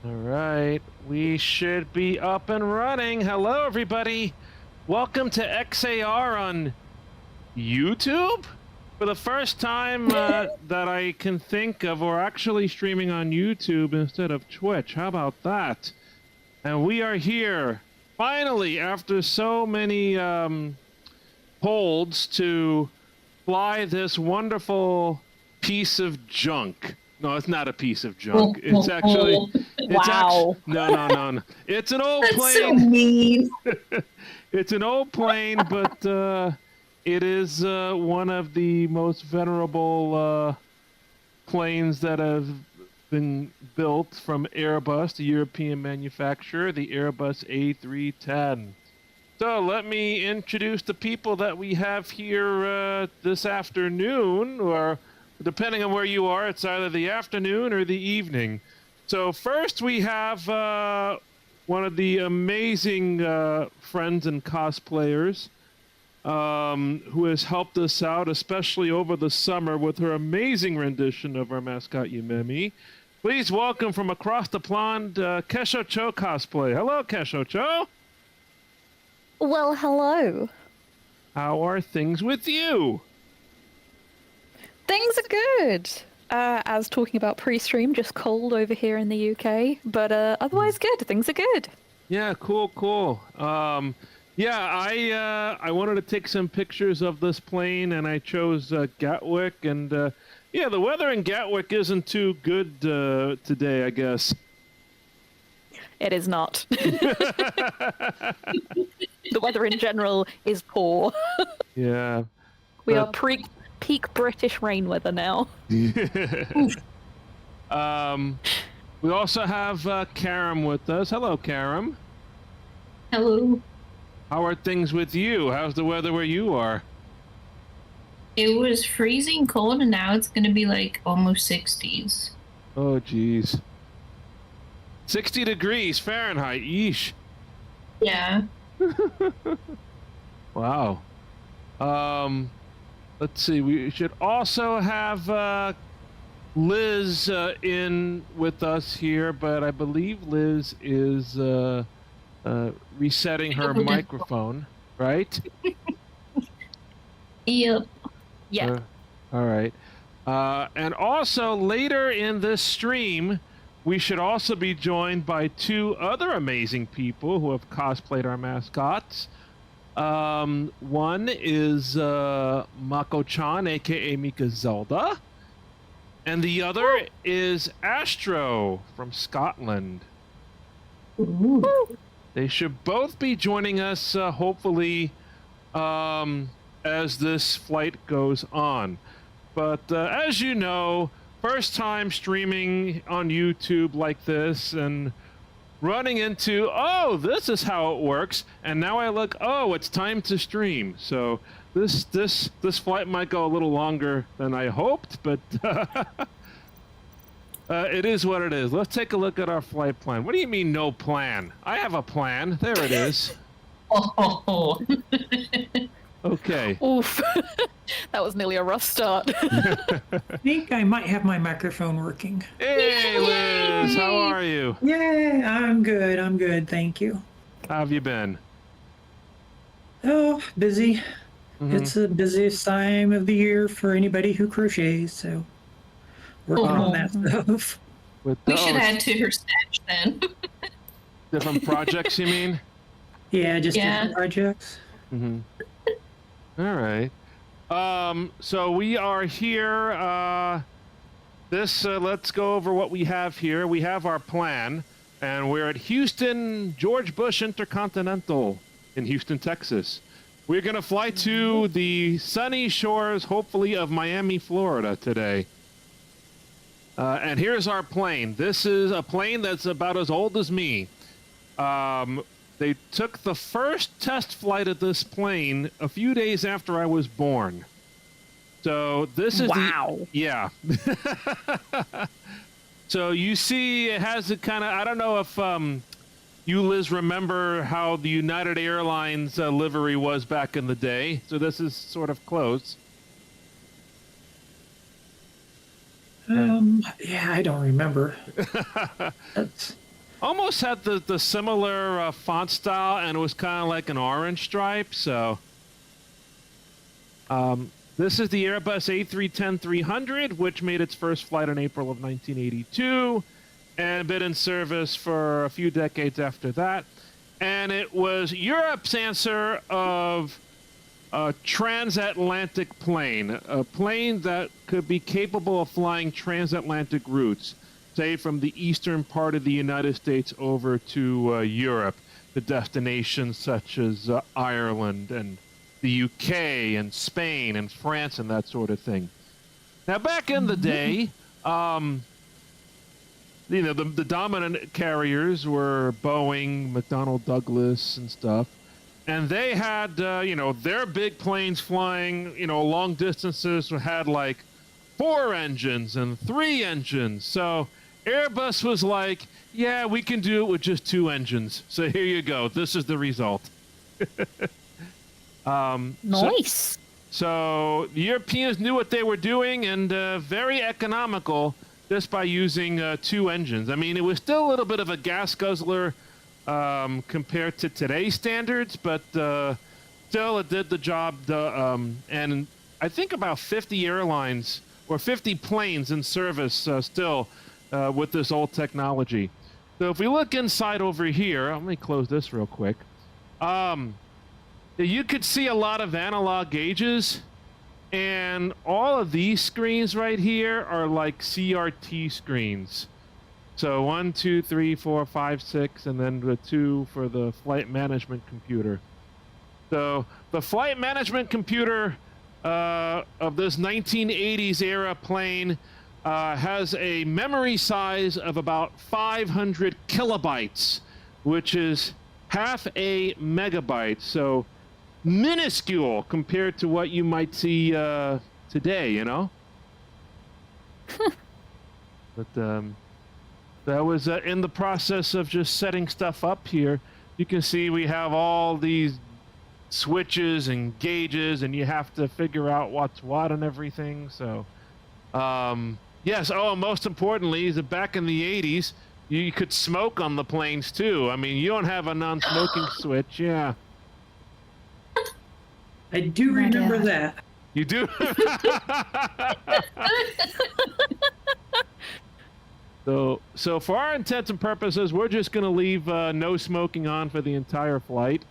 All right, we should be up and running. Hello, everybody. Welcome to XAR on YouTube. For the first time that I can think of, we're actually streaming on YouTube instead of Twitch. How about that? And we are here, finally, after so many holds, to fly this wonderful piece of junk. No, it's not a piece of junk. It's actually... Wow. No. It's an old That's plane. so mean. It's an old plane, but it is one of the most venerable planes that have been built from Airbus, the European manufacturer, the Airbus A310. So let me introduce the people that we have here this afternoon, or depending on where you are, it's either the afternoon or the evening. So first we have one of the amazing friends and cosplayers who has helped us out, especially over the summer, with her amazing rendition of our mascot Yumemi. Please welcome from across the pond, Kessho-Cho Cosplay. Hello, Kessho-Cho. Well, hello. How are things with you? Things are good. As talking about pre-stream, just cold over here in the UK, but otherwise good. Things are good. Yeah, cool. Yeah, I wanted to take some pictures of this plane, and I chose Gatwick, and yeah, the weather in Gatwick isn't too good today, I guess. It is not. The weather in general is poor. Yeah. We are peak British rain weather now. We also have Karam with us. Hello, Karam. Hello. How are things with you? How's the weather where you are? It was freezing cold and now it's gonna be like almost 60s. Oh, geez. 60 degrees Fahrenheit. Yeesh. Yeah. Wow. Let's see. We should also have Liz in with us here, but I believe Liz is resetting her microphone, right? Yep. Yeah. All right. And also later in this stream, we should also be joined by two other amazing people who have cosplayed our mascots. One is Mako-chan, aka Mikazelda, and the other is Astro from Scotland. Ooh. They should both be joining us, hopefully, as this flight goes on. But as you know, first time streaming on YouTube like this, and running into, oh, this is how it works, and now I look, oh, it's time to stream. So this flight might go a little longer than I hoped, but it is what it is. Let's take a look at our flight plan. What do you mean no plan? I have a plan. There it is. Oh. Okay. Oof. That was nearly a rough start. I think I might have my microphone working. Hey, Liz, how are you? Yeah, I'm good, thank you. How have you been? Oh, busy. Mhm. It's the busiest time of the year for anybody who crochets, so working on that stuff. With We should add to her stash then. different projects, you mean? Yeah, just Yeah. different projects. Mm-hmm. All right. So we are here. Let's go over what we have here. We have our plan, and we're at Houston George Bush Intercontinental in Houston, Texas. We're going to fly to the sunny shores, hopefully, of Miami, Florida today. And here's our plane. This is a plane that's about as old as me. They took the first test flight of this plane a few days after I was born. So this is yeah. So you see it has a kind of, I don't know if you, Liz, remember how the United Airlines livery was back in the day. So this is sort of close. Yeah, I don't remember. almost had the similar font style, and it was kind of like an orange stripe. So this is the Airbus A310-300, which made its first flight in April of 1982 and been in service for a few decades after that. And it was Europe's answer of a transatlantic plane, a plane that could be capable of flying transatlantic routes, say from the eastern part of the United States over to Europe, to destinations such as Ireland and the UK and Spain and France and that sort of thing. Now, back in the day, you know, the dominant carriers were Boeing, McDonnell Douglas, and stuff. And they had, you know, their big planes flying, you know, long distances had like 4 engines and 3 engines. So Airbus was like, yeah, we can do it with just 2 engines. So here you go. This is the result. Nice. So the Europeans knew what they were doing, and very economical just by using 2 engines. I mean, it was still a little bit of a gas guzzler compared to today's standards, but still it did the job. And I think about 50 airlines or 50 planes in service still with this old technology. So if we look inside over here, let me close this real quick. You could see a lot of analog gauges, and all of these screens right here are like CRT screens. So 1, 2, 3, 4, 5, 6, and then the 2 for the flight management computer. So the flight management computer of this 1980s era plane has a memory size of about 500 kilobytes, which is half a megabyte. So minuscule compared to what you might see today, you know? But that was in the process of just setting stuff up here. You can see we have all these switches and gauges, and you have to figure out what's what and everything. So, yes. Oh, and most importantly, is that back in the 80s, you could smoke on the planes too. I mean, you don't have a non-smoking switch, yeah. I do remember that. You do? So for our intents and purposes, we're just going to leave no smoking on for the entire flight.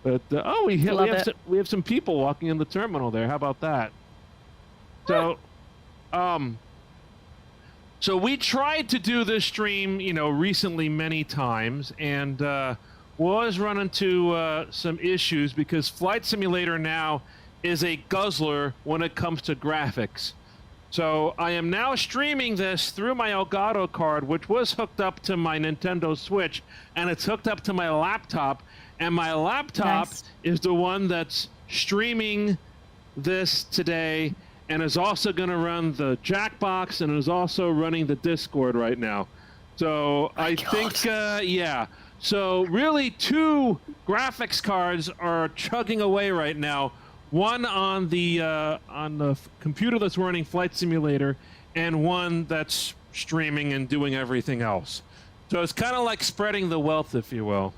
But oh, we have some people walking in the terminal there. How about that? So, so we tried to do this stream, you know, recently many times, and was run into some issues because Flight Simulator now is a guzzler when it comes to graphics. So I am now streaming this through my Elgato card, which was hooked up to my Nintendo Switch, and it's hooked up to my laptop, and my laptop is the one that's streaming this today, and is also going to run the Jackbox, and is also running the Discord right now. So I think, yeah. So really 2 graphics cards are chugging away right now. One on the computer that's running Flight Simulator, and one that's streaming and doing everything else. So it's kind of like spreading the wealth, if you will.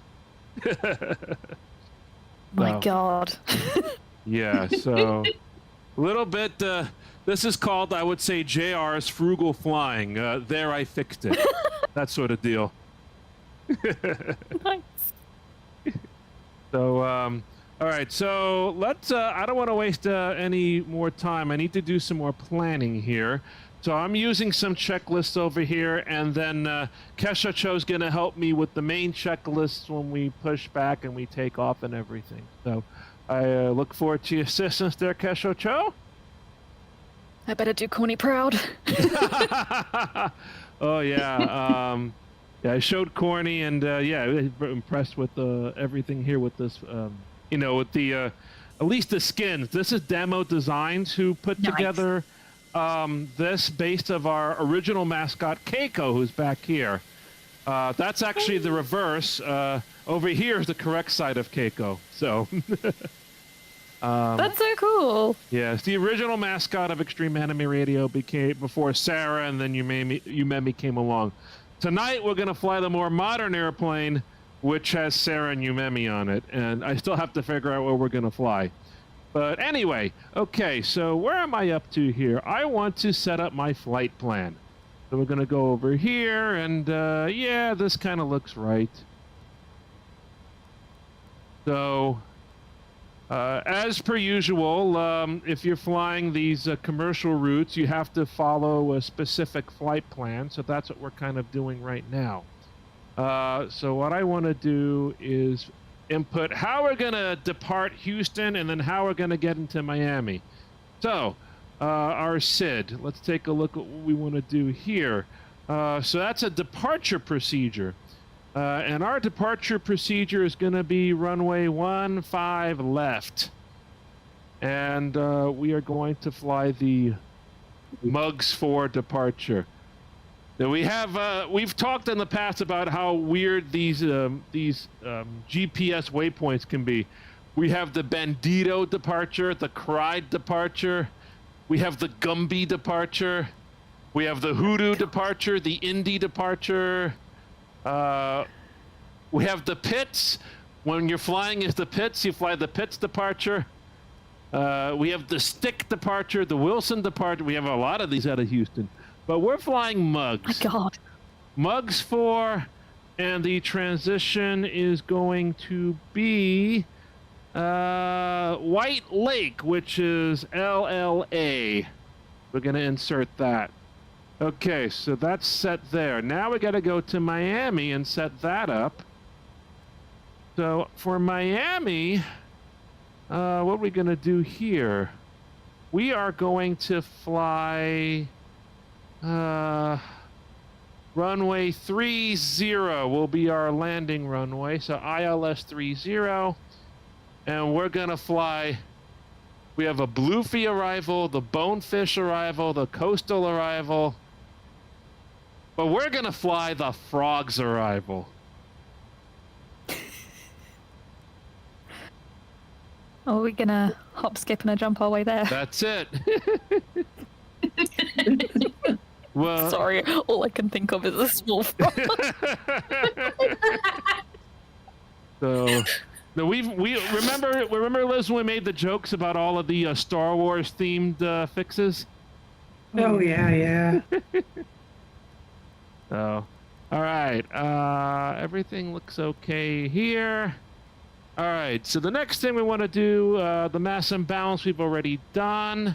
My God. Yeah, so a little bit, this is called, I would say, JR's frugal flying. There, I fixed it. That sort of deal. Nice. So, all right, so let's, I don't want to waste any more time. I need to do some more planning here. So I'm using some checklists over here, and then Kessho-Cho's going to help me with the main checklists when we push back and we take off and everything. So I look forward to your assistance there, Kessho-Cho. I better do Corny proud. Oh, yeah. Yeah, I showed Corny, and yeah, impressed with everything here with this, you know, with the, at least the skins. This is Demo Designs who put together this based of our original mascot, Keiko, who's back here. That's actually the reverse. Over here is the correct side of Keiko. So That's so cool. Yeah, it's the original mascot of Extreme Anime Radio before Sarah, and then Yumemi came along. Tonight, we're going to fly the more modern airplane, which has Sarah and Yumemi on it, and I still have to figure out where we're going to fly. But anyway, okay, so where am I up to here? I want to set up my flight plan. So we're going to go over here, and yeah, this kind of looks right. So, as per usual, if you're flying these commercial routes, you have to follow a specific flight plan. So that's what we're kind of doing right now. So what I want to do is input how we're going to depart Houston and then how we're going to get into Miami. So, our SID, let's take a look at what we want to do here. So that's a departure procedure. And our departure procedure is going to be runway 15 left. And we are going to fly the Mugs 4 departure. Now we've talked in the past about how weird these GPS waypoints can be. We have the Bandito departure, the Cried departure. We have the Gumby departure. We have the Hoodoo departure, the Indie departure. We have the Pits. When you're flying as the Pits, you fly the Pits departure. We have the Stick departure, the Wilson departure. We have a lot of these out of Houston. But we're flying Mugs. My God. Mugs 4, and the transition is going to be White Lake, which is LLA. We're going to insert that. Okay, so that's set there. Now we got to go to Miami and set that up. So for Miami, what are we going to do here? We are going to fly runway 30 will be our landing runway. So ILS 30. And we're going to fly. We have a Bluefy arrival, the Bonefish arrival, the Coastal arrival. But we're going to fly the Frogs arrival. Are we gonna hop, skip, and a jump our way there? That's it. Well, Sorry, all I can think of is a small frog. So, no, we remember Liz, when we made the jokes about all of the Star Wars themed fixes. Oh yeah. So, all right, everything looks okay here. All right, so the next thing we want to do, the mass imbalance we've already done.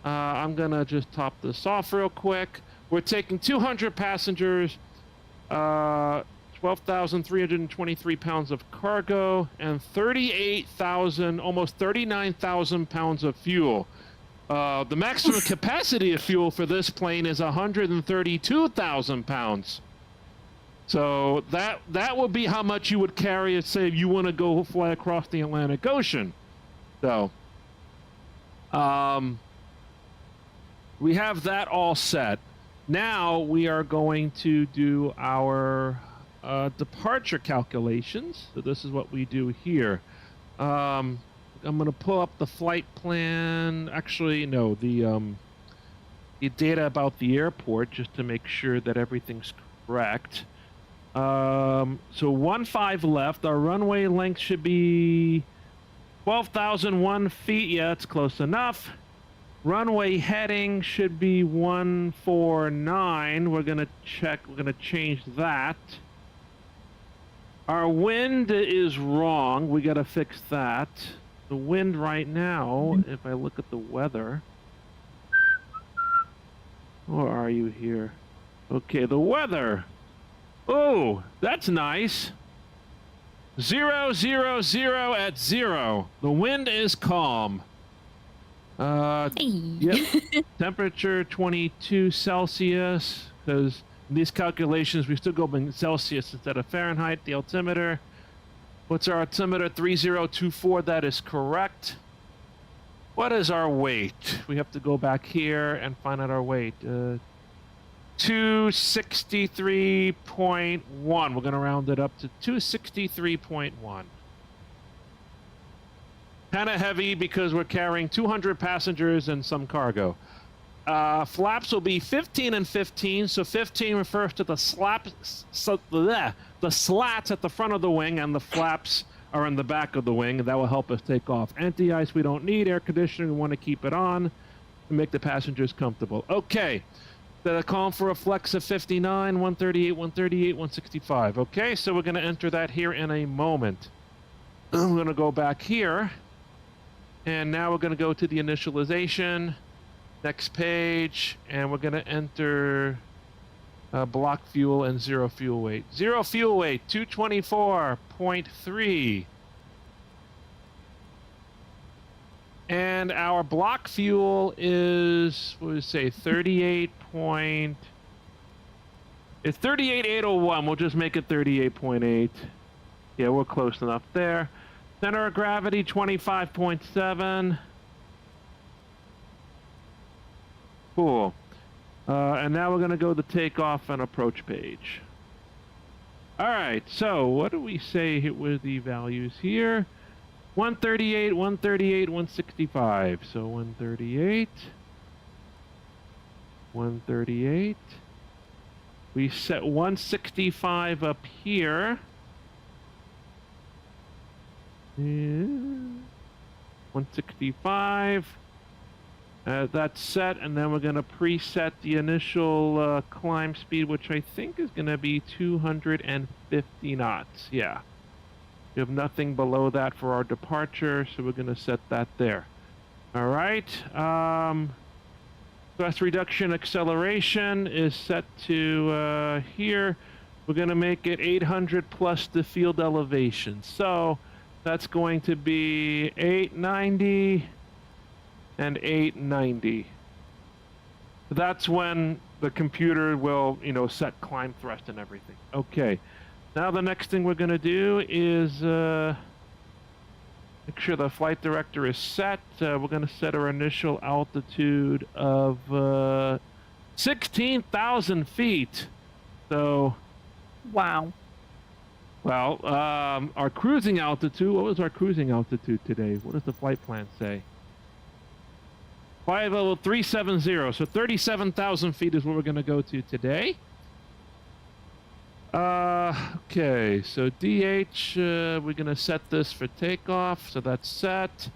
I'm gonna just top this off real quick. We're taking 200 passengers, 12,323 pounds of cargo, and 38,000, almost 39,000 pounds of fuel. The maximum capacity of fuel for this plane is 132,000 pounds. So that would be how much you would carry it, say, if you want to go fly across the Atlantic Ocean. So, we have that all set. Now we are going to do our departure calculations. So this is what we do here. I'm going to pull up the flight plan. Actually, no, the data about the airport, just to make sure that everything's correct. So 15 left. Our runway length should be 12,001 feet. Yeah, it's close enough. Runway heading should be 149. We're gonna check. We're gonna change that. Our wind is wrong. We gotta fix that. The wind right now, if I look at the weather. Where are you here? Okay, the weather. Oh, that's nice. 0, 0, 0 at 0. The wind is calm. Yep. Temperature 22 Celsius, because in these calculations we still go in Celsius instead of Fahrenheit. The altimeter. What's our altimeter? 3024. That is correct. What is our weight? We have to go back here and find out our weight. 263.1. We're going to round it up to 263.1. Kind of heavy because we're carrying 200 passengers and some cargo. Flaps will be 15 and 15. So 15 refers to the the slats at the front of the wing, and the flaps are in the back of the wing. That will help us take off. Anti-ice we don't need. Air conditioning, we want to keep it on to make the passengers comfortable. Okay. They're calling for a flex of 59, 138, 138, 165. Okay, so we're going to enter that here in a moment. I'm going to go back here. And now we're going to go to the initialization. Next page. And we're going to enter block fuel and zero fuel weight. Zero fuel weight, 224.3. And our block fuel is, what would we say, 38 point... It's 38,801. We'll just make it 38.8. Yeah, we're close enough there. Center of gravity, 25.7. Cool. And now we're going to go to takeoff and approach page. All right, so what do we say with the values here? 138, 138, 165. So 138, 138. We set 165 up here. Yeah. 165. That's set, and then we're going to preset the initial climb speed, which I think is going to be 250 knots. Yeah. We have nothing below that for our departure, so we're going to set that there. All right. Thrust reduction acceleration is set to here. We're going to make it 800 plus the field elevation. So that's going to be 890 and 890. That's when the computer will, set climb thrust and everything. Okay. Now the next thing we're going to do is make sure the flight director is set. We're going to set our initial altitude of 16,000 feet. So, Wow. well, our cruising altitude, what was our cruising altitude today? What does the flight plan say? Flight level 370, so 37,000 feet is what we're going to go to today. Okay, so DH, we're going to set this for takeoff, so that's set.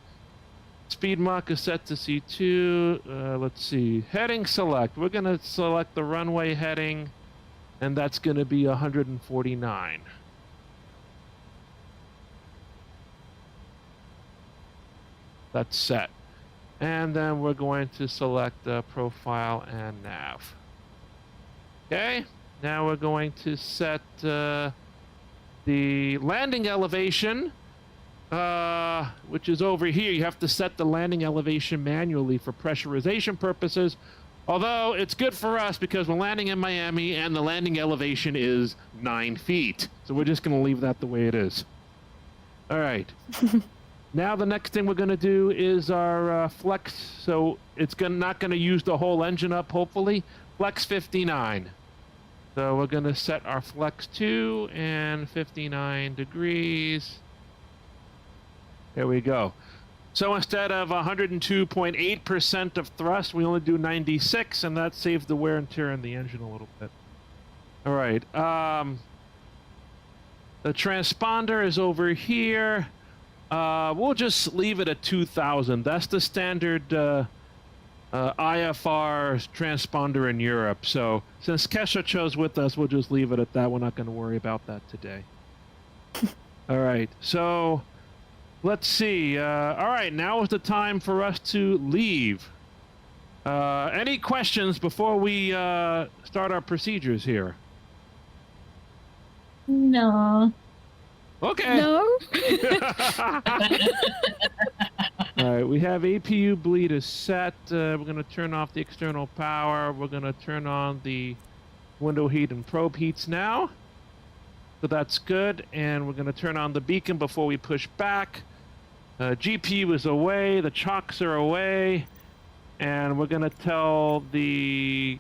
Speed Mach is set to C2. Let's see, heading select. We're going to select the runway heading, and that's going to be 149. That's set. And then we're going to select profile and nav. Okay. Now we're going to set the landing elevation, which is over here. You have to set the landing elevation manually for pressurization purposes. Although it's good for us because we're landing in Miami and the landing elevation is 9 feet. So we're just going to leave that the way it is. All right. Now the next thing we're going to do is our flex. So it's not going to use the whole engine up, hopefully. Flex 59. So we're going to set our flex to and 59 degrees. There we go. So instead of 102.8% of thrust, we only do 96, and that saves the wear and tear in the engine a little bit. All right. The transponder is over here. We'll just leave it at 2,000. That's the standard IFR transponder in Europe. So since Kessho-Cho's with us, we'll just leave it at that. We're not going to worry about that today. All right. So let's see. All right. Now is the time for us to leave. Any questions before we start our procedures here? No. Okay. No? All right, we have APU bleed is set. We're going to turn off the external power. We're going to turn on the window heat and probe heats now. So that's good. And we're going to turn on the beacon before we push back. GPU is away. The chocks are away. And we're going to tell the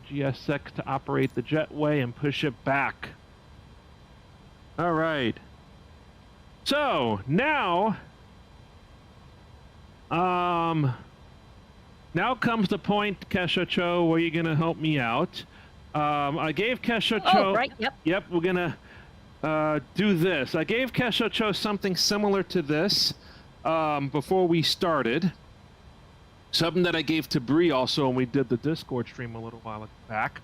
GSX to operate the jetway and push it back. All right. So now now comes the point, Kessho-Cho, where you're gonna help me out. I gave Kessho-Cho. Oh, right. Yep. Yep, we're gonna do this. I gave Kessho-Cho something similar to this before we started. Something that I gave to Bree also when we did the Discord stream a little while back.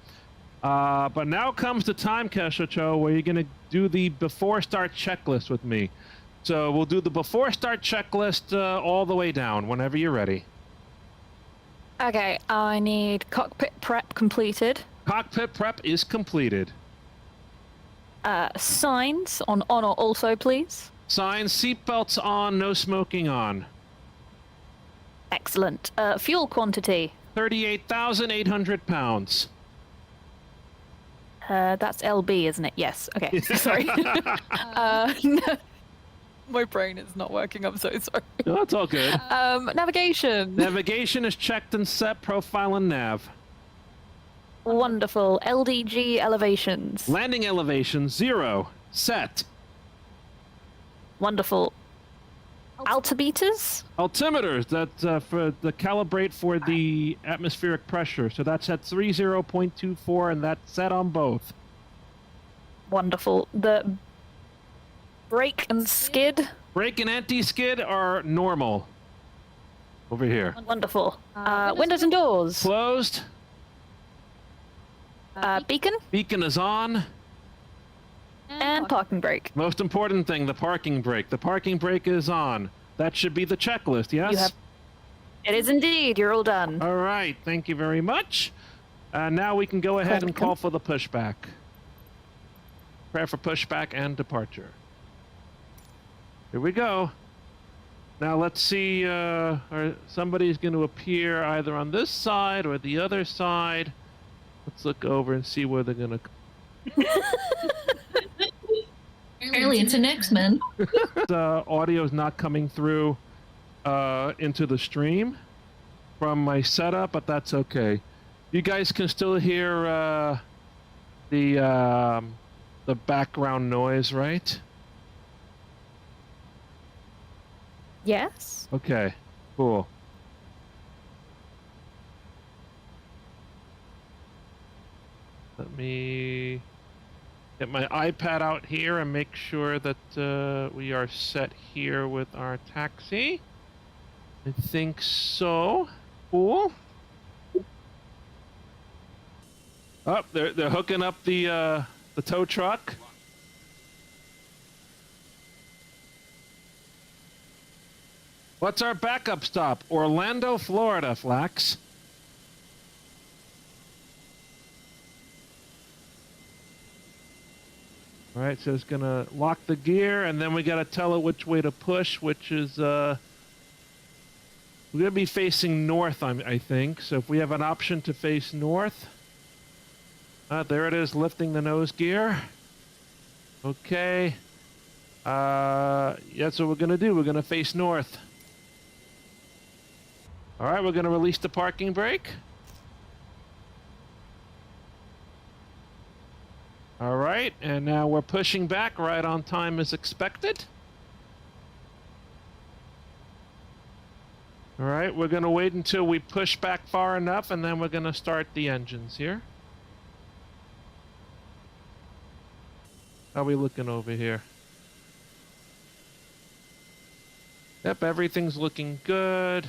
But now comes the time, Kessho-Cho, where you're gonna do the before start checklist with me. So we'll do the before start checklist all the way down whenever you're ready. Okay, I need cockpit prep completed. Cockpit prep is completed. Signs on honor also, please. Signs, seatbelts on, no smoking on. Excellent. Fuel quantity. 38,800 pounds. That's LB, isn't it? Yes. Okay. Sorry. No. My brain is not working. I'm so sorry. No, that's all good. Navigation. Navigation is checked and set, profile and nav. Wonderful. LDG elevations. Landing elevation, 0. Set. Wonderful. Altimeters? Altimeters, that's for the calibrate for the atmospheric pressure. So that's at 30.24 and that's set on both. Wonderful. The brake and skid? Brake and anti-skid are normal. Over here. Wonderful. Windows and doors? Closed. Beacon? Beacon is on. And parking brake. Most important thing, the parking brake. The parking brake is on. That should be the checklist, yes? You have... It is indeed. You're all done. All right, thank you very much. Now we can go ahead and call for the pushback. Prepare for pushback and departure. Here we go. Now let's see, somebody's going to appear either on this side or the other side. Let's look over and see where they're going to... Apparently it's an X-Men. The audio is not coming through into the stream from my setup, but that's okay. You guys can still hear the background noise, right? Yes. Okay, cool. Let me get my iPad out here and make sure that we are set here with our taxi. I think so. Cool. Oh, they're hooking up the tow truck. What's our backup stop? Orlando, Florida, Flax. All right, so it's gonna lock the gear, and then we gotta tell it which way to push, which is we're gonna be facing north, I think. So if we have an option to face north, there it is, lifting the nose gear. Okay. That's what we're gonna do. We're gonna face north. All right, we're gonna release the parking brake. All right, and now we're pushing back right on time as expected. All right, we're gonna wait until we push back far enough, and then we're gonna start the engines here. How are we looking over here? Yep, everything's looking good.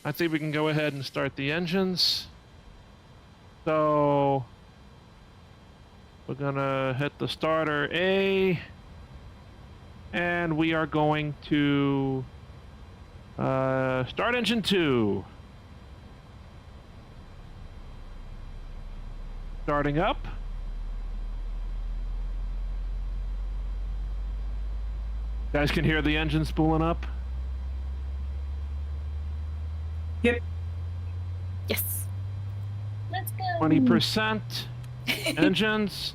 I think we can go ahead and start the engines. So we're gonna hit the starter A, and we are going to start engine 2. Starting up. Guys can hear the engine spooling up. Yep. Yes. Let's go. 20% engines.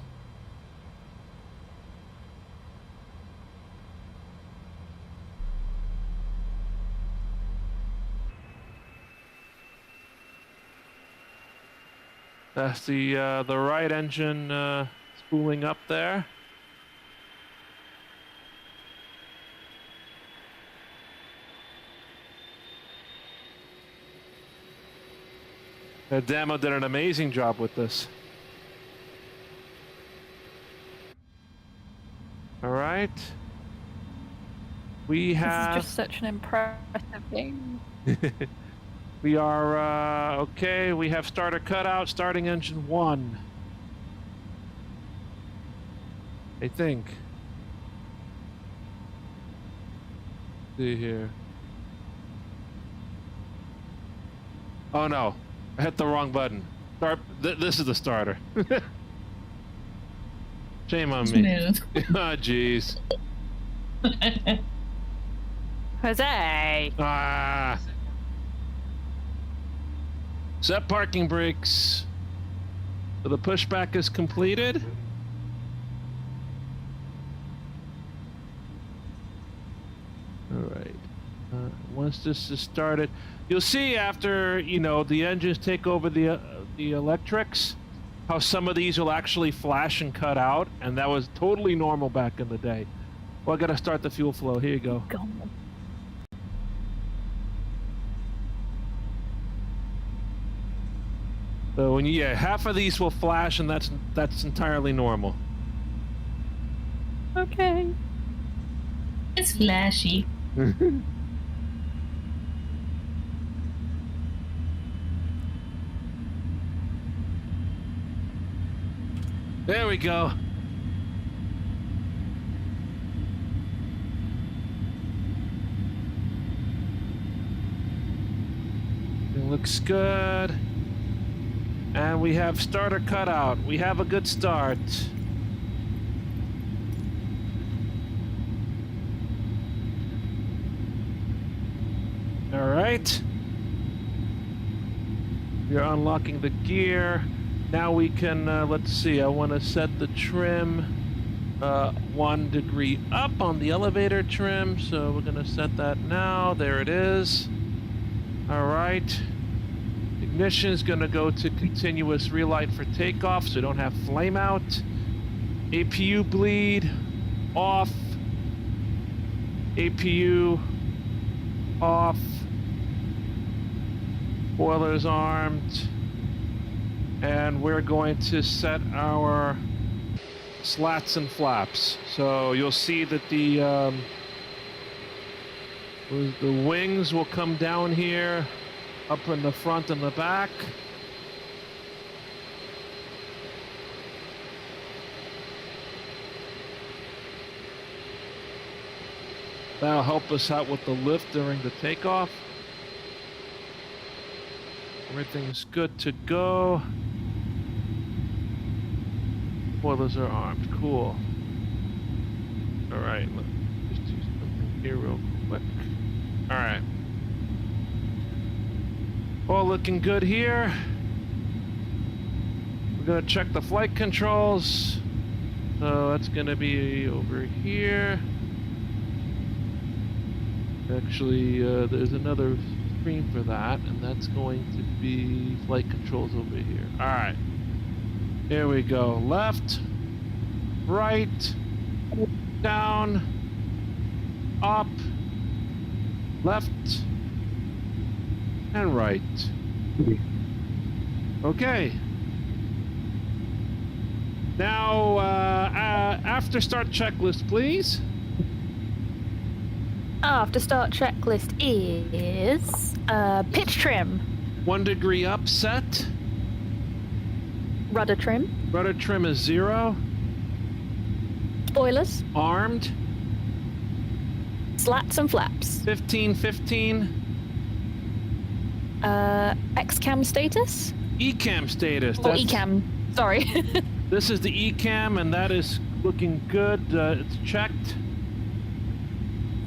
That's the right engine spooling up there. The demo did an amazing job with this. All right. We This is have. just such an impressive game. We are okay. We have starter cutout, starting engine 1. I think. See here. Oh no, I hit the wrong button. Start. This is the starter. Shame on me. Smooth. Oh jeez. Jose! Ah. Set parking brakes. So the pushback is completed. All right. Once this is started, you'll see after the engines take over the electrics, how some of these will actually flash and cut out, and that was totally normal back in the day. Well, I gotta start the fuel flow. Here you go. Go on. So when half of these will flash, and that's entirely normal. Okay. It's flashy. There we go. It looks good. And we have starter cutout. We have a good start. All right. We are unlocking the gear. Now we can, let's see, I want to set the trim 1 degree up on the elevator trim. So we're going to set that now. There it is. All right. Ignition is going to go to continuous relight for takeoff, so we don't have flame out. APU bleed off. APU off. Boilers armed. And we're going to set our slats and flaps. So you'll see that the wings will come down here, up in the front and the back. That'll help us out with the lift during the takeoff. Everything's good to go. Boilers are armed. Cool. All right, let's just do something here real quick. All right. All looking good here. We're gonna check the flight controls. So that's gonna be over here. Actually, there's another screen for that, and that's going to be flight controls over here. All right. Here we go. Left, right, down, up, left, and right. Okay. Now, after start checklist, please. After start checklist is pitch trim, 1 degree up set. rudder trim, Rudder trim is 0. spoilers, Armed. slats and flaps, 15-15. XCAM status, ECAM status. or That's- ECAM. Sorry. This is the ECAM, and that is looking good. It's checked.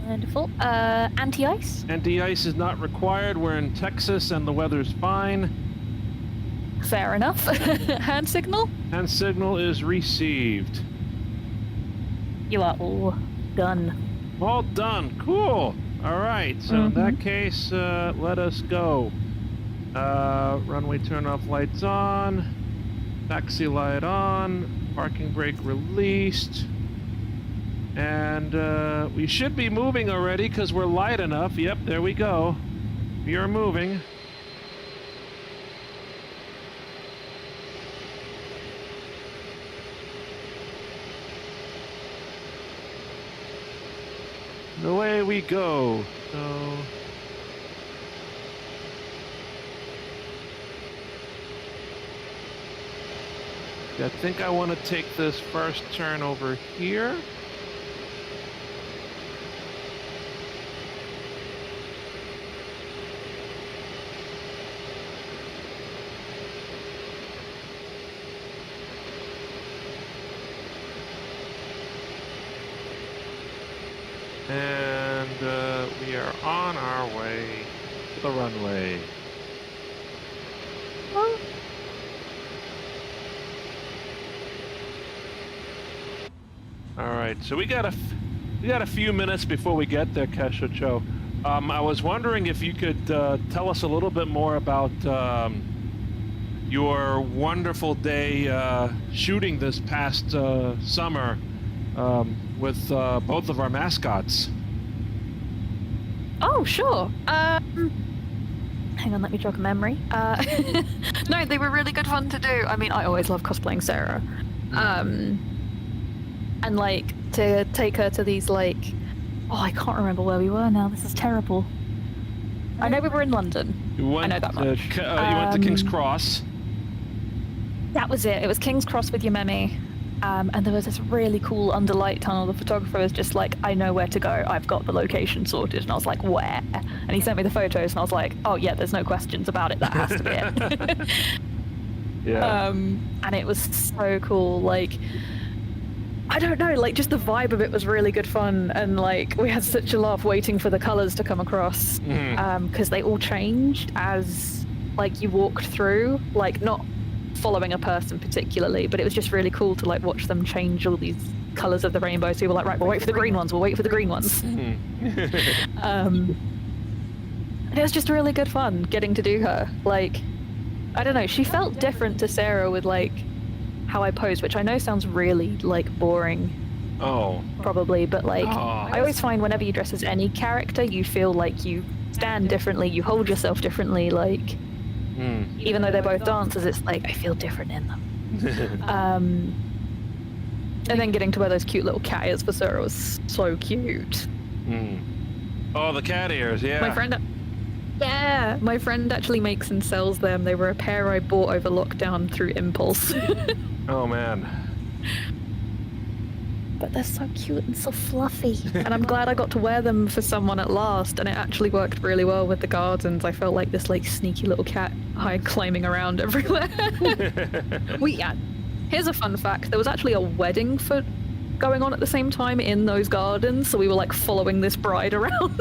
Wonderful. Anti-ice, Anti-ice is not required. We're in Texas, and the weather's fine. fair enough. Hand signal, And signal is received. you are all done. All done. Cool. All right. So in that case, let us go. Runway turn off lights on. Taxi light on. Parking brake released. And we should be moving already because we're light enough. Yep, there we go. We are moving. away we go. So. I think I want to take this first turn over here. And we are on our way to the runway. Oh. All right, so we got a few minutes before we get there, Kessho-Cho. I was wondering if you could tell us a little bit more about your wonderful day shooting this past summer with both of our mascots. Oh, sure. Hang on, let me jog a memory. No, they were really good fun to do. I mean, I always love cosplaying Sarah. And like to take her to these like, oh, I can't remember where we were now. This is terrible. I know we were in London. I know that much. You went to King's Cross. That was it. It was King's Cross with Yumemi. And there was this really cool underlight tunnel. The photographer was just like, I know where to go. I've got the location sorted. And I was like, where? And he sent me the photos and I was like, oh yeah, there's no questions about it. That has to be it. Yeah. And it was so cool. Like, I don't know, like just the vibe of it was really good fun. And like, we had such a laugh waiting for the colors to come across. Because they all changed as like you walked through, like not following a person particularly, but it was just really cool to like watch them change all these colors of the rainbow. So we were like, right, we'll wait for the green ones, we'll wait for the green ones. And it was just really good fun getting to do her. Like, I don't know, she felt different to Sarah with like how I posed, which I know sounds really like boring. Oh. Probably, but like, Oh. I always find whenever you dress as any character, you feel like you stand differently, you hold yourself differently, like, even though they're both dancers, it's like, I feel different in them. And then getting to wear those cute little cat ears for Sarah was so cute. Oh, the cat ears, yeah. My friend actually makes and sells them. They were a pair I bought over lockdown through impulse. Oh, man. But they're so cute and so fluffy. And I'm glad I got to wear them for someone at last, and it actually worked really well with the gardens. I felt like this like sneaky little cat climbing around everywhere. Here's a fun fact. There was actually a wedding going on at the same time in those gardens, so we were like following this bride around.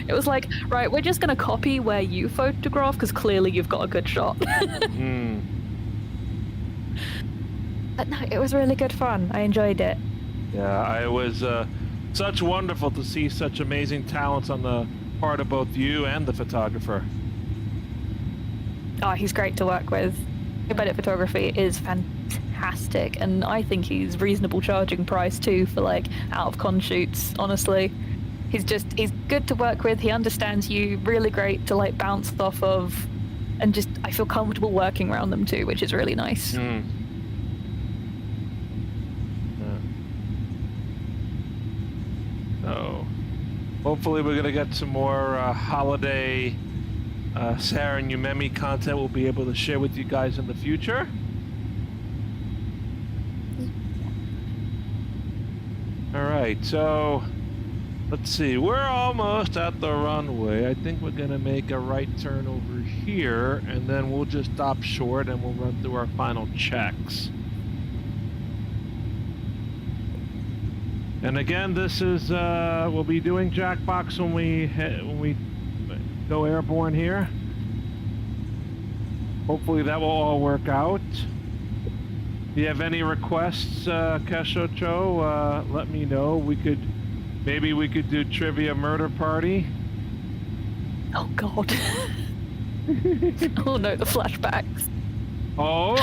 It was like, right, we're just gonna copy where you photograph because clearly you've got a good shot. But no, it was really good fun. I enjoyed it. Yeah, it was such wonderful to see such amazing talents on the part of both you and the photographer. Oh, he's great to work with. Edit photography is fantastic, and I think he's reasonable charging price too for like out of con shoots. Honestly, he's good to work with. He understands you, really great to like bounce off of, and just I feel comfortable working around them too, which is really nice. So, hopefully we're gonna get some more holiday Sarah and Yumemi content we'll be able to share with you guys in the future. Alright, so let's see, we're almost at the runway. I think we're gonna make a right turn over here and then we'll just stop short and we'll run through our final checks. And again, this is we'll be doing Jackbox when we go airborne here. Hopefully that will all work out. If you have any requests, Kessho-Cho, let me know. Maybe we could do Trivia Murder Party. Oh God. Oh no, the flashbacks. Oh.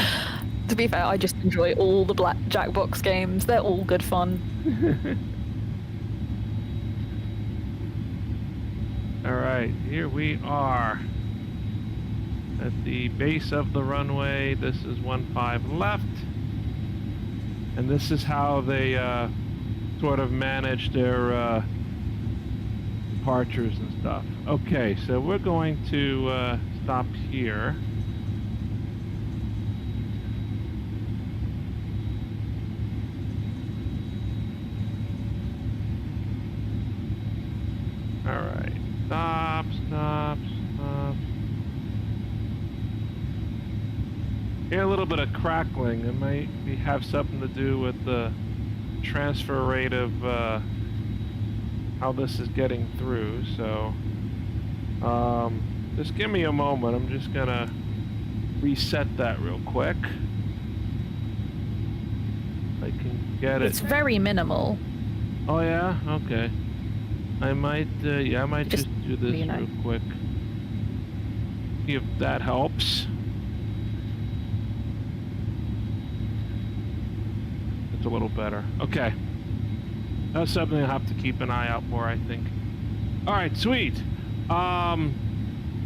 To be fair, I just enjoy all the Black Jackbox games. They're all good fun. All right, here we are at the base of the runway. This is 15 left, and this is how they sort of manage their departures and stuff. Okay, so we're going to stop here. All right, stop. Hear a little bit of crackling. It might have something to do with the transfer rate of how this is getting through. So just give me a moment. I'm just gonna reset that real quick. I can get it. It's very minimal. Oh yeah, okay. I might yeah, I might just do this real quick. See if that helps. It's a little better. Okay. That's something I'll have to keep an eye out for, I think. All right, sweet. So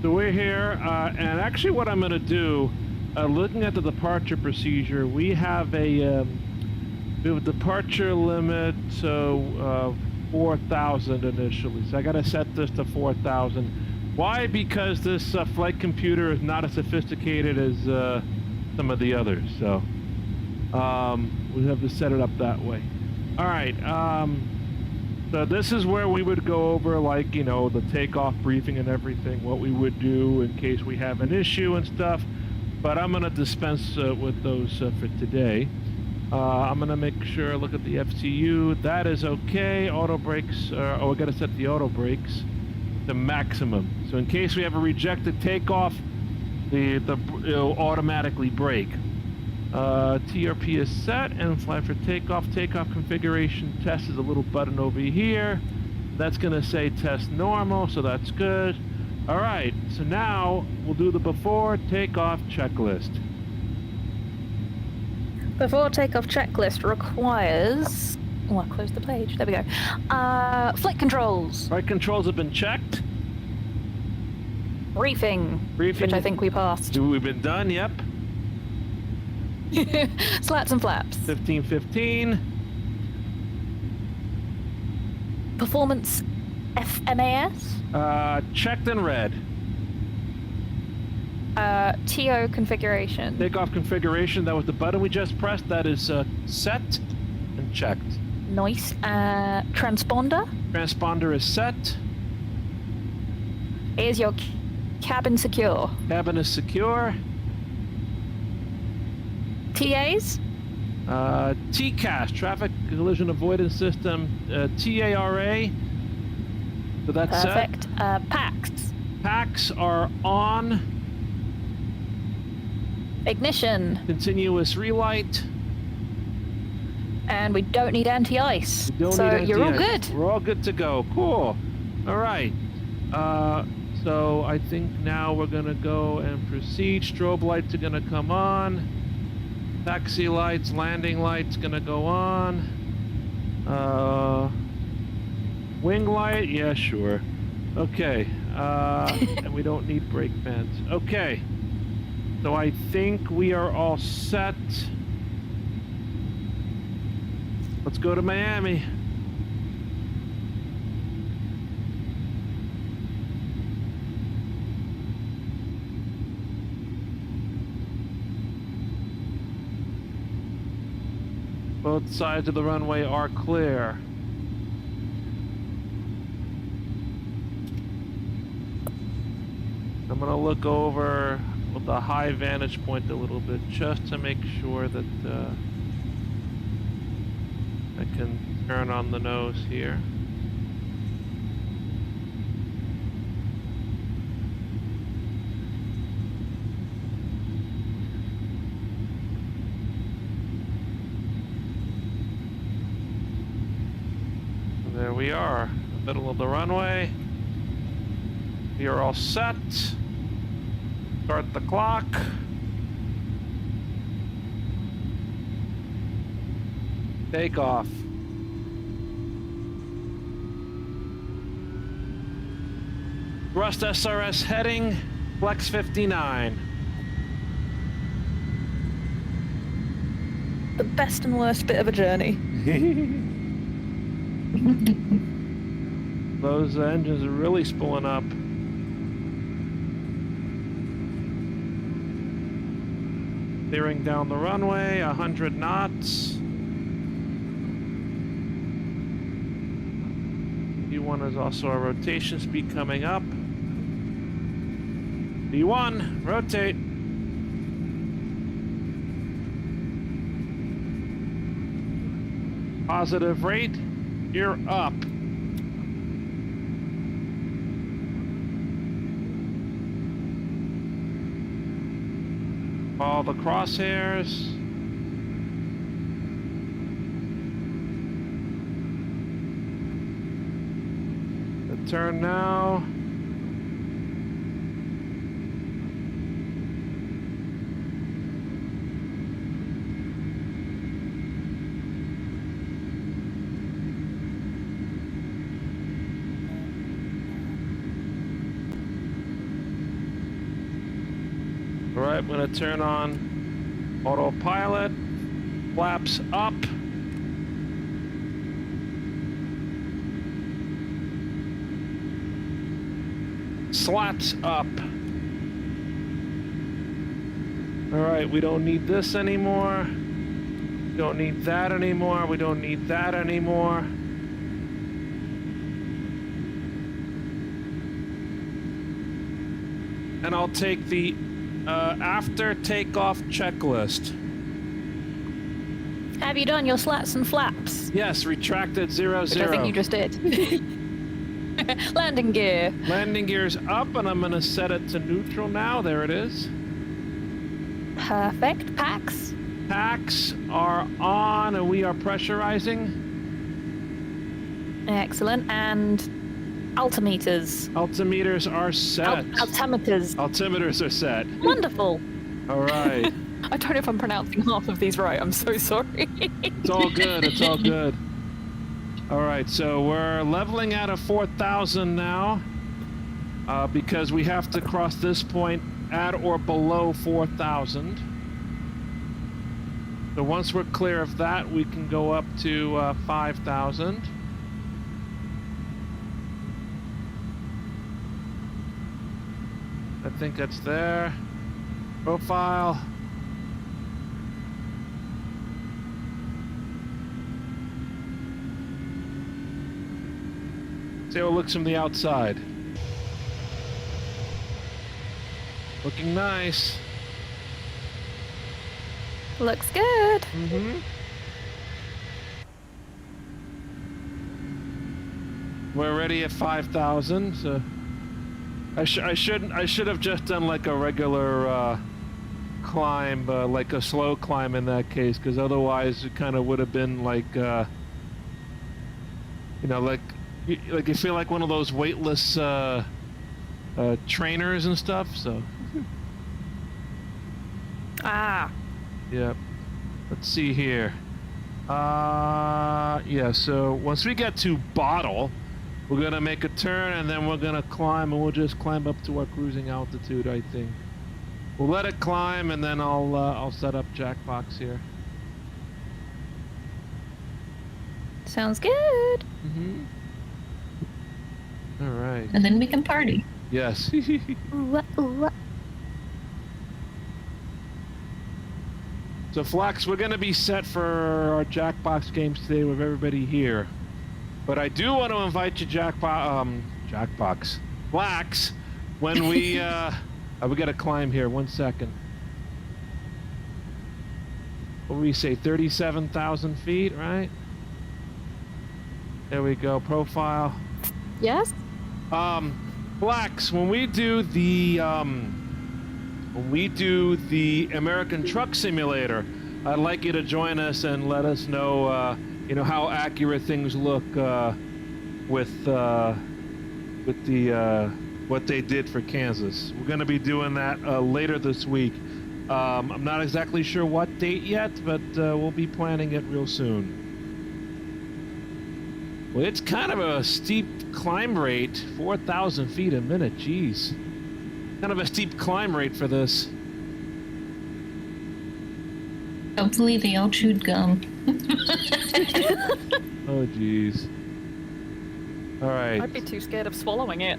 we're here, and actually what I'm going to do, looking at the departure procedure, we have a departure limit of 4,000 initially. So I got to set this to 4,000. Why? Because this flight computer is not as sophisticated as some of the others. So we have to set it up that way. All right. So this is where we would go over, like, you know, the takeoff briefing and everything, what we would do in case we have an issue and stuff. But I'm going to dispense with those for today. I'm going to make sure, look at the FCU. That is okay. Auto brakes, oh, we got to set the auto brakes to maximum. So in case we have a rejected takeoff, it'll automatically brake. TRP is set and fly for takeoff. Takeoff configuration test is a little button over here. That's going to say test normal, so that's good. All right, so now we'll do the before takeoff checklist. Before takeoff checklist requires... Oh, I closed the page. There we go. Flight controls. Flight controls have been checked. Briefing, which I think we passed. We've been done, yep. Slats and flaps. 1515. Performance FMAS. Checked and read. TO configuration. Takeoff configuration, that was the button we just pressed. That is set and checked. Nice. Transponder. Transponder is set. Is your cabin secure? Cabin is secure. TAs? TCAS, Traffic Collision Avoidance System, TARA. So that's perfect. set. PACs. PACs are on. Ignition. Continuous relight. And we don't need anti-ice. So you're all good. We're all good to go. Cool. All right. So I think now we're going to go and proceed. Strobe lights are going to come on. Taxi lights, landing lights going to go on. Wing light? Yeah, sure. Okay. And we don't need brake pads. Okay. So I think we are all set. Let's go to Miami. Both sides of the runway are clear. I'm gonna look over with a high vantage point a little bit just to make sure that I can turn on the nose here. There we are, middle of the runway. We are all set. Start the clock. Take off. Thrust SRS heading, flex 59. The best and worst bit of a journey. Those engines are really spooling up. Steering down the runway, 100 knots. B1 is also a rotation speed coming up. B1, rotate. Positive rate, you're up. All the crosshairs. The turn now. All right, I'm gonna turn on autopilot, flaps up. Slats up. All right, we don't need this anymore. We don't need that anymore. We don't need that anymore. And I'll take the after takeoff checklist. Have you done your slats and flaps? Yes, retracted 0, Which 0. I think you just did. Landing gear. Landing gear's up, and I'm gonna set it to neutral now. There it is. Perfect. Packs. Packs are on, and we are pressurizing. Excellent. And altimeters. Altimeters are set. Altimeters. Altimeters are set. Wonderful. All right. I don't know if I'm pronouncing half of these right. I'm so sorry. It's all good. It's all good. All right, so we're leveling out of 4,000 now because we have to cross this point at or below 4,000. So once we're clear of that, we can go up to 5,000. I think that's there. Profile. See how it looks from the outside. Looking nice. Looks good. Mm-hmm. We're already at 5,000, so I should have just done like a regular climb, like a slow climb in that case, because otherwise it kind of would have been like, you know, like you feel like one of those weightless trainers and stuff. So. Ah. Yep. Let's see here. Yeah. So once we get to Bottle, we're gonna make a turn and then we're gonna climb, and we'll just climb up to our cruising altitude. I think we'll let it climb, and then I'll set up Jackbox here. Sounds good. Mm-hmm. All right. And then we can party. Yes. Ooh, ooh. So Flax, we're gonna be set for our Jackbox games today with everybody here. But I do want to invite you, Jackbox, Flax, when we, we gotta climb here, 1 second. What do we say, 37,000 feet, right? There we go, profile. Yes? Flax, when we do the American Truck Simulator, I'd like you to join us and let us know, you know, how accurate things look with the what they did for Kansas. We're going to be doing that later this week. I'm not exactly sure what date yet, but we'll be planning it real soon. Well, it's kind of a steep climb rate, 4,000 feet a minute. Jeez, kind of a steep climb rate for this. Hopefully they all chewed gum. Oh, jeez. All right. I'd be too scared of swallowing it.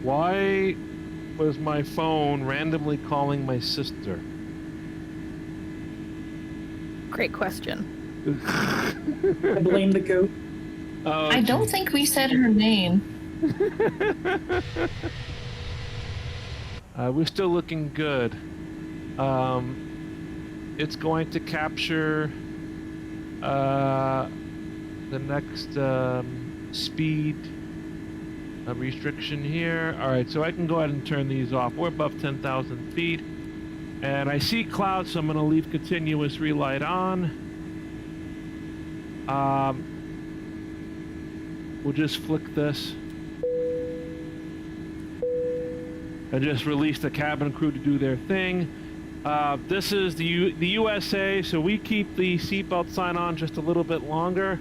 Why was my phone randomly calling my sister? Great question. I blame the goat. Oh, I don't think we said her name. We're still looking good. It's going to capture the next speed restriction here. All right, so I can go ahead and turn these off. We're above 10,000 feet. And I see clouds, so I'm going to leave continuous relight on. We'll just flick this. I just released the cabin crew to do their thing. This is the USA, so we keep the seatbelt sign on just a little bit longer.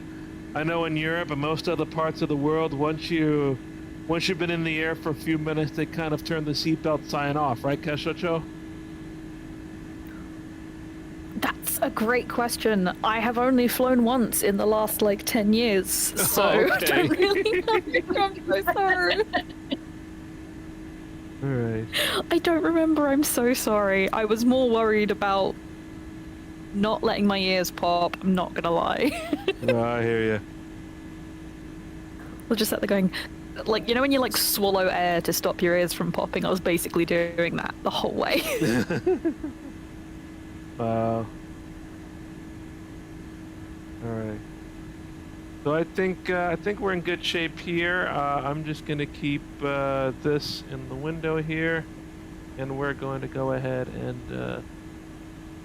I know in Europe and most other parts of the world, once you've been in the air for a few minutes, they kind of turn the seatbelt sign off, right, Kessho-Cho? That's a great question. I have only flown once in the last, 10 years, so I don't really know. I'm so sorry. All right. I don't remember. I'm so sorry. I was more worried about not letting my ears pop. I'm not gonna lie. No, I hear you. I was just sat there going, when you swallow air to stop your ears from popping. I was basically doing that the whole way. Wow. All right. So I think we're in good shape here. I'm just gonna keep this in the window here, and we're going to go ahead and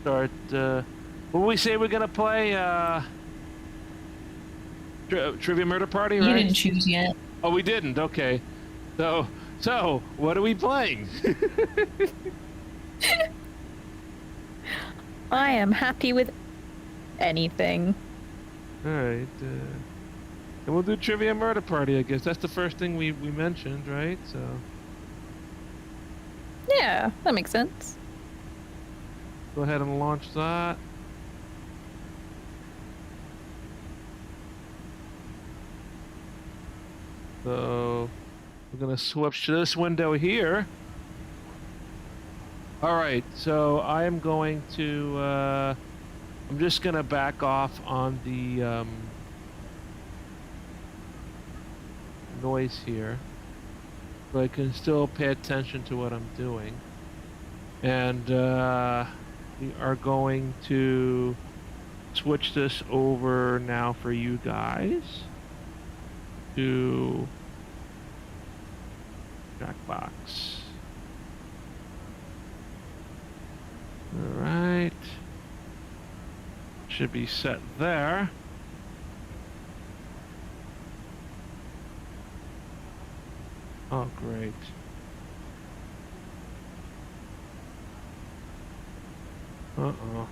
start. What do we say we're gonna play? Trivia Murder Party, right? You didn't choose yet. Oh, we didn't. Okay. So what are we playing? I am happy with anything. All right. And we'll do Trivia Murder Party, I guess. That's the first thing we mentioned, right? So. Yeah, that makes sense. Go ahead and launch that. So we're gonna switch to this window here. All right, so I am going to, I'm just gonna back off on the noise here, so I can still pay attention to what I'm doing. And we are going to switch this over now for you guys to Jackbox. All right. Should be set there. Oh, great. Uh-oh.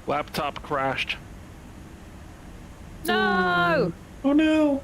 Laptop crashed. No! Oh no!